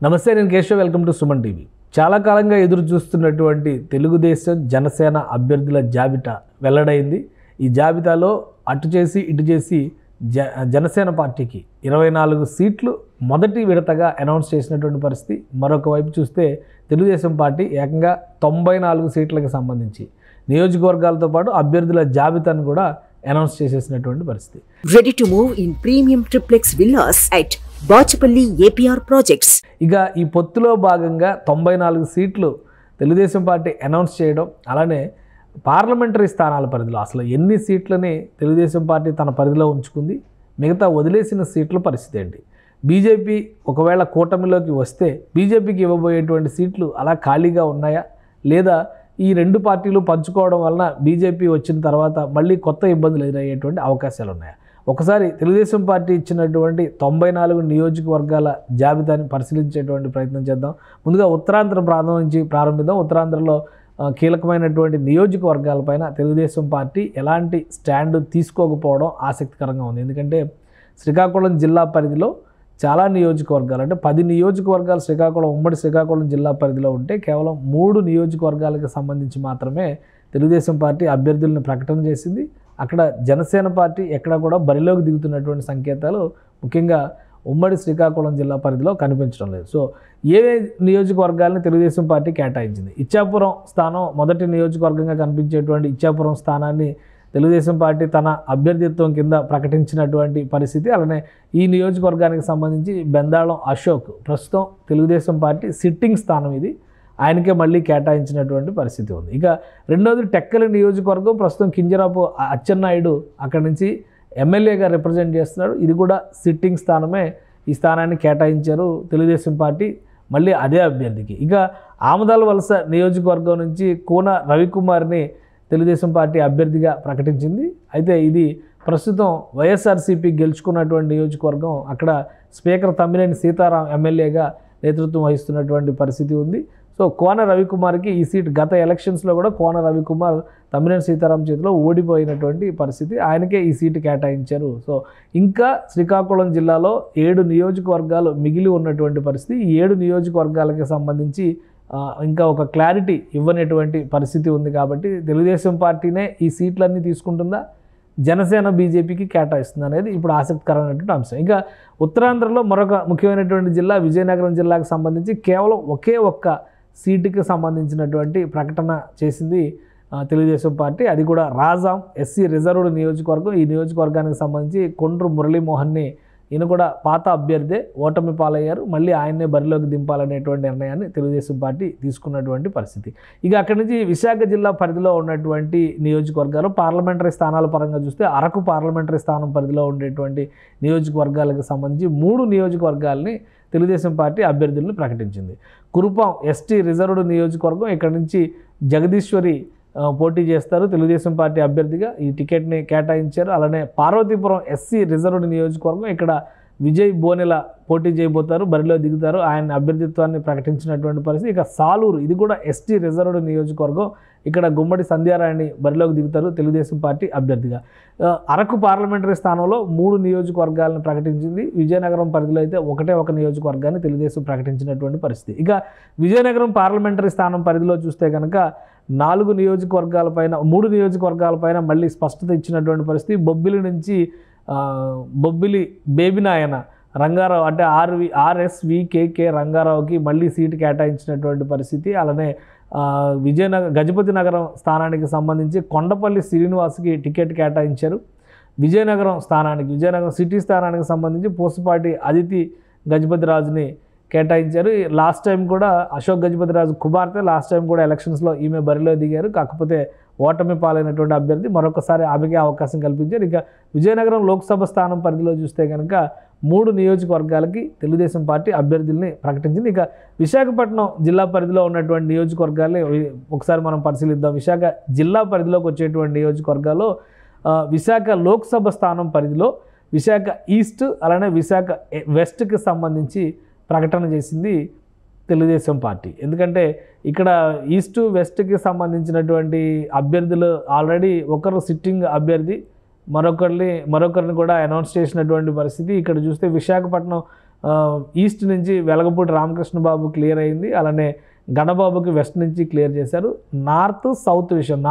నమస్తే, నేను Keshav. Welcome to Suman TV. చాలా కాలంగా ఎదురు చూస్తున్నటువంటి తెలుగుదేశం జనసేన అభ్యర్థుల జాబితా వెల్లడైంది. ఈ జాబితాలో అటు చేసి ఇటు చేసి జనసేన పార్టీకి 24 సీట్లు మొదటి విడతగా అనౌన్స్ చేసినటువంటి పరిస్థితి. మరొక వైపు చూస్తే తెలుగుదేశం పార్టీ ఏకంగా 94 సీట్లకు సంబంధించి నియోజకవర్గాలతో పాటు అభ్యర్థుల జాబితాను కూడా అనౌన్స్ చేసేసినటువంటి పరిస్థితి. Ready to move in premium triplex villas at Bachapalli APR projects. ఇక ఈ పొత్తులో భాగంగా 94 సీట్లు తెలుగుదేశం పార్టీ అనౌన్స్ చేయడం, అలానే పార్లమెంటరీ స్థానాల పరిధిలో అసలు ఎన్ని సీట్లని తెలుగుదేశం పార్టీ తన పరిధిలో ఉంచుకుంది, మిగతా వదిలేసిన సీట్ల పరిస్థితి ఏంటి, బీజేపీ ఒకవేళ కూటమిలోకి వస్తే బీజేపీకి ఇవ్వబోయేటువంటి సీట్లు అలా ఖాళీగా ఉన్నాయా, లేదా ఈ రెండు పార్టీలు పంచుకోవడం వలన బీజేపీ వచ్చిన తర్వాత మళ్ళీ కొత్త ఇబ్బందులు ఎదురయ్యేటువంటి అవకాశాలు ఉన్నాయా? ఒకసారి తెలుగుదేశం పార్టీ ఇచ్చినటువంటి 94 నియోజకవర్గాల జాబితాని పరిశీలించేటువంటి ప్రయత్నం చేద్దాం. ముందుగా ఉత్తరాంధ్ర ప్రాంతం నుంచి ప్రారంభిద్దాం. ఉత్తరాంధ్రలో కీలకమైనటువంటి నియోజకవర్గాలపైన తెలుగుదేశం పార్టీ ఎలాంటి స్టాండ్ తీసుకోకపోవడం ఆసక్తికరంగా ఉంది. ఎందుకంటే శ్రీకాకుళం జిల్లా పరిధిలో చాలా నియోజకవర్గాలు, అంటే 10 నియోజకవర్గాలు ఉమ్మడి శ్రీకాకుళం జిల్లా పరిధిలో ఉంటే కేవలం 3 నియోజకవర్గాలకు సంబంధించి మాత్రమే తెలుగుదేశం పార్టీ అభ్యర్థులను ప్రకటన చేసింది. అక్కడ జనసేన పార్టీ ఎక్కడ కూడా బరిలోకి దిగుతున్నటువంటి సంకేతాలు ముఖ్యంగా ఉమ్మడి శ్రీకాకుళం జిల్లా పరిధిలో కనిపించడం లేదు. సో ఏ నియోజకవర్గాలను తెలుగుదేశం పార్టీ కేటాయించింది? ఇచ్చాపురం స్థానం మొదటి నియోజకవర్గంగా కనిపించేటువంటి ఇచ్చాపురం స్థానాన్ని తెలుగుదేశం పార్టీ తన అభ్యర్థిత్వం కింద ప్రకటించినటువంటి పరిస్థితి. అలానే ఈ నియోజకవర్గానికి సంబంధించి బెందాళం అశోక్ ప్రస్తుతం తెలుగుదేశం పార్టీ సిట్టింగ్ స్థానం, ఇది ఆయనకే మళ్ళీ కేటాయించినటువంటి పరిస్థితి ఉంది. ఇక రెండోది టెక్కలి నియోజకవర్గం, ప్రస్తుతం కింజరాపు అచ్చెన్నాయుడు అక్కడి నుంచి ఎమ్మెల్యేగా రిప్రజెంట్ చేస్తున్నాడు, ఇది కూడా సిట్టింగ్ స్థానమే. ఈ స్థానాన్ని కేటాయించారు తెలుగుదేశం పార్టీ మళ్ళీ అదే అభ్యర్థికి. ఇక ఆమదాల వలస నియోజకవర్గం నుంచి కూన రవికుమార్ని తెలుగుదేశం పార్టీ అభ్యర్థిగా ప్రకటించింది. అయితే ఇది ప్రస్తుతం వైఎస్ఆర్సీపీ గెలుచుకున్నటువంటి నియోజకవర్గం. అక్కడ స్పీకర్ తమ్మినేని సీతారాం ఎమ్మెల్యేగా నేతృత్వం వహిస్తున్నటువంటి పరిస్థితి ఉంది. సో కోన రవికుమార్కి ఈ సీట్ గత ఎలక్షన్స్లో కూడా కోన రవికుమార్ తమ్మినేని సీతారాం చేతిలో ఓడిపోయినటువంటి పరిస్థితి, ఆయనకే ఈ సీటు కేటాయించారు. సో ఇంకా శ్రీకాకుళం జిల్లాలో 7 నియోజకవర్గాలు మిగిలి ఉన్నటువంటి పరిస్థితి. ఈ 7 నియోజకవర్గాలకి సంబంధించి ఇంకా ఒక క్లారిటీ ఇవ్వనటువంటి పరిస్థితి ఉంది. కాబట్టి తెలుగుదేశం పార్టీనే ఈ సీట్లన్నీ తీసుకుంటుందా, జనసేన బీజేపీకి కేటాయిస్తుంది అనేది ఇప్పుడు ఆసక్తికరమైనటువంటి అంశం. ఇంకా ఉత్తరాంధ్రలో మరొక ముఖ్యమైనటువంటి జిల్లా విజయనగరం జిల్లాకు సంబంధించి కేవలం ఒకే ఒక్క సీటుకి సంబంధించినటువంటి ప్రకటన చేసింది తెలుగుదేశం పార్టీ. అది కూడా రాజాం ఎస్సీ రిజర్వ్డ్ నియోజకవర్గం. ఈ నియోజకవర్గానికి సంబంధించి కొండ్రు మురళీమోహన్ని, ఈయన కూడా పాత అభ్యర్థే, ఓటమి పాలయ్యారు, మళ్ళీ ఆయన్నే బరిలోకి దింపాలనేటువంటి నిర్ణయాన్ని తెలుగుదేశం పార్టీ తీసుకున్నటువంటి పరిస్థితి. ఇక అక్కడి నుంచి విశాఖ జిల్లా పరిధిలో ఉన్నటువంటి నియోజకవర్గాలు పార్లమెంటరీ స్థానాల పరంగా చూస్తే అరకు పార్లమెంటరీ స్థానం పరిధిలో ఉండేటువంటి నియోజకవర్గాలకు సంబంధించి 3 నియోజకవర్గాలని తెలుగుదేశం పార్టీ అభ్యర్థులను ప్రకటించింది. కురుపాం ఎస్టీ రిజర్వ్డ్ నియోజకవర్గం, ఇక్కడ నుంచి జగదీశ్వరి పోటీ చేస్తారు తెలుగుదేశం పార్టీ అభ్యర్థిగా, ఈ టికెట్ని కేటాయించారు. అలానే పార్వతీపురం ఎస్సీ రిజర్వ్డ్ నియోజకవర్గం, ఇక్కడ విజయ్ బోనెల పోటీ చేయబోతారు, బరిలో దిగుతారు, ఆయన అభ్యర్థిత్వాన్ని ప్రకటించినటువంటి పరిస్థితి. ఇక సాలూరు, ఇది కూడా ఎస్టీ రిజర్వ్డ్ నియోజకవర్గం, ఇక్కడ గుమ్మడి సంధ్యారాయణి బరిలోకి దిగుతారు తెలుగుదేశం పార్టీ అభ్యర్థిగా. అరకు పార్లమెంటరీ స్థానంలో 3 నియోజకవర్గాలను ప్రకటించింది. విజయనగరం పరిధిలో అయితే ఒకటే ఒక నియోజకవర్గాన్ని తెలుగుదేశం ప్రకటించినటువంటి పరిస్థితి. ఇక విజయనగరం పార్లమెంటరీ స్థానం పరిధిలో చూస్తే కనుక 4 నియోజకవర్గాలపైన 3 నియోజకవర్గాలపైన మళ్ళీ స్పష్టత ఇచ్చినటువంటి పరిస్థితి. బొబ్బిలి నుంచి బొబ్బిలి బేబినాయన రంగారావు, అంటే ఆర్ఎస్వికేకే రంగారావుకి మళ్ళీ సీటు కేటాయించినటువంటి పరిస్థితి. అలానే గజపతి నగరం స్థానానికి సంబంధించి కొండపల్లి శ్రీనివాస్కి టికెట్ కేటాయించారు. విజయనగరం సిటీ స్థానానికి సంబంధించి పూసపాటి అదితి గజపతిరాజుని కేటాయించారు. లాస్ట్ టైం కూడా అశోక్ గజపతిరాజు కుమార్తె లాస్ట్ టైం కూడా ఎలక్షన్స్లో ఈమె బరిలో దిగారు, కాకపోతే ఓటమి పాలైనటువంటి అభ్యర్థి, మరొకసారి ఆమెకే అవకాశం కల్పించారు. ఇక విజయనగరం లోక్సభ స్థానం పరిధిలో చూస్తే కనుక 3 నియోజకవర్గాలకి తెలుగుదేశం పార్టీ అభ్యర్థుల్ని ప్రకటించింది. ఇక విశాఖపట్నం జిల్లా పరిధిలో ఉన్నటువంటి నియోజకవర్గాల్ని ఒకసారి మనం పరిశీలిద్దాం. విశాఖ జిల్లా పరిధిలోకి వచ్చేటువంటి నియోజకవర్గాల్లో విశాఖ లోక్సభ స్థానం పరిధిలో విశాఖ ఈస్ట్ అలానే విశాఖ వెస్ట్కి సంబంధించి ప్రకటన చేసింది తెలుగుదేశం పార్టీ. ఎందుకంటే ఇక్కడ ఈస్ట్ వెస్ట్కి సంబంధించినటువంటి అభ్యర్థులు ఆల్రెడీ ఒకరు సిట్టింగ్ అభ్యర్థి, మరొకరిని కూడా అనౌన్స్ చేసినటువంటి పరిస్థితి. ఇక్కడ చూస్తే విశాఖపట్నం ఈస్ట్ నుంచి వెలగపూడి రామకృష్ణ బాబు క్లియర్ అయింది, అలానే గణబాబుకి వెస్ట్ నుంచి క్లియర్ చేశారు. నార్త్ సౌత్ విషయం,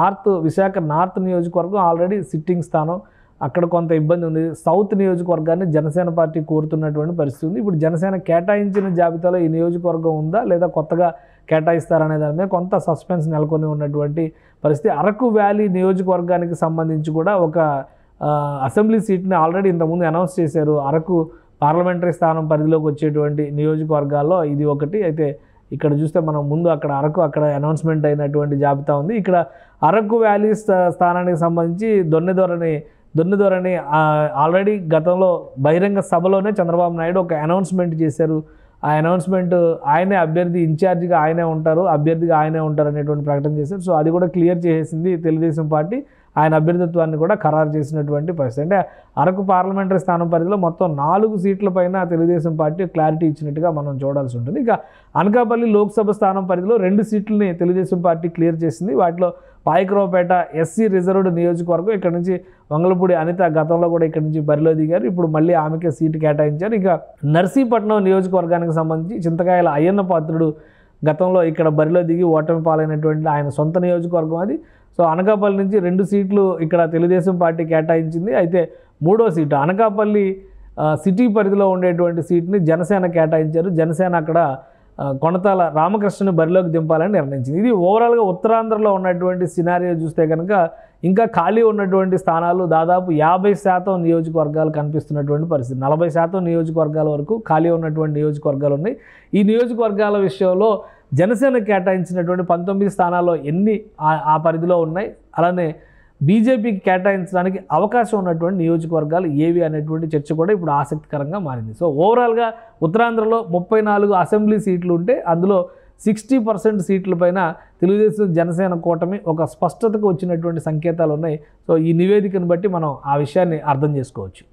విశాఖ నార్త్ నియోజకవర్గం ఆల్రెడీ సిట్టింగ్ స్థానం, అక్కడ కొంత ఇబ్బంది ఉంది. సౌత్ నియోజకవర్గాన్ని జనసేన పార్టీ కోరుతున్నటువంటి పరిస్థితి ఉంది. ఇప్పుడు జనసేన కేటాయించిన జాబితాలో ఈ నియోజకవర్గం ఉందా లేదా కొత్తగా కేటాయిస్తారనే దాని మీద కొంత సస్పెన్స్ నెలకొని ఉన్నటువంటి పరిస్థితి. అరకు వ్యాలీ నియోజకవర్గానికి సంబంధించి కూడా ఒక అసెంబ్లీ సీట్ని ఆల్రెడీ ఇంతకుముందు అనౌన్స్ చేశారు. అరకు పార్లమెంటరీ స్థానం పరిధిలోకి వచ్చేటువంటి నియోజకవర్గాల్లో ఇది ఒకటి. అయితే ఇక్కడ చూస్తే మనం ముందు అరకు అనౌన్స్మెంట్ అయినటువంటి జాబితా ఉంది. ఇక్కడ అరకు వ్యాలీ స్థానానికి సంబంధించి దొన్నెదొరని ఆల్రెడీ గతంలో బహిరంగ సభలోనే చంద్రబాబు నాయుడు ఒక అనౌన్స్మెంట్ చేశారు. ఆ అనౌన్స్మెంట్ ఆయనే అభ్యర్థి, ఇన్ఛార్జిగా ఆయనే ఉంటారు, అభ్యర్థిగా ఆయనే ఉంటారు అనేటువంటి ప్రకటన చేశారు. సో అది కూడా క్లియర్ చేసేసింది తెలుగుదేశం పార్టీ. ఆయన అభ్యర్థిత్వాన్ని కూడా ఖరారు చేసినటువంటి పరిస్థితి. అంటే అరకు పార్లమెంటరీ స్థానం పరిధిలో మొత్తం 4 సీట్ల పైన తెలుగుదేశం పార్టీ క్లారిటీ ఇచ్చినట్టుగా మనం చూడాల్సి ఉంటుంది. ఇక అనకాపల్లి లోక్సభ స్థానం పరిధిలో 2 సీట్లని తెలుగుదేశం పార్టీ క్లియర్ చేసింది. వాటిలో పాయకరావుపేట ఎస్సీ రిజర్వ్డ్ నియోజకవర్గం, ఇక్కడ నుంచి వంగలపూడి అనిత గతంలో కూడా ఇక్కడ నుంచి బరిలో దిగారు, ఇప్పుడు మళ్ళీ ఆమెకే సీటు కేటాయించారు. ఇక నర్సీపట్నం నియోజకవర్గానికి సంబంధించి చింతకాయల అయ్యన్న పాత్రుడు గతంలో ఇక్కడ బరిలో దిగి ఓటమి పాలైనటువంటి ఆయన సొంత నియోజకవర్గం అది. సో అనకాపల్లి నుంచి 2 సీట్లు ఇక్కడ తెలుగుదేశం పార్టీ కేటాయించింది. అయితే 3వ సీటు అనకాపల్లి సిటీ పరిధిలో ఉండేటువంటి సీట్ని జనసేన కేటాయించారు. జనసేన అక్కడ కొనతాల రామకృష్ణని బరిలోకి దింపాలని నిర్ణయించింది. ఇది ఓవరాల్గా ఉత్తరాంధ్రలో ఉన్నటువంటి సినారియో చూస్తే కనుక ఇంకా ఖాళీ ఉన్నటువంటి స్థానాలు దాదాపు 50% నియోజకవర్గాలు కనిపిస్తున్నటువంటి పరిస్థితి. 40% నియోజకవర్గాల వరకు ఖాళీ ఉన్నటువంటి నియోజకవర్గాలు ఉన్నాయి. ఈ నియోజకవర్గాల విషయంలో జనసేన కేటాయించినటువంటి 19 స్థానాల్లో ఎన్ని ఆ పరిధిలో ఉన్నాయి, అలానే బీజేపీకి కేటాయించడానికి అవకాశం ఉన్నటువంటి నియోజకవర్గాలు ఏవి అనేటువంటి చర్చ కూడా ఇప్పుడు ఆసక్తికరంగా మారింది. సో ఓవరాల్గా ఉత్తరాంధ్రలో 34 అసెంబ్లీ సీట్లు ఉంటే అందులో 60% సీట్ల పైన తెలుగుదేశం జనసేన కూటమి ఒక స్పష్టతకు వచ్చినటువంటి సంకేతాలు ఉన్నాయి. సో ఈ నివేదికను బట్టి మనం ఆ విషయాన్ని అర్థం చేసుకోవచ్చు.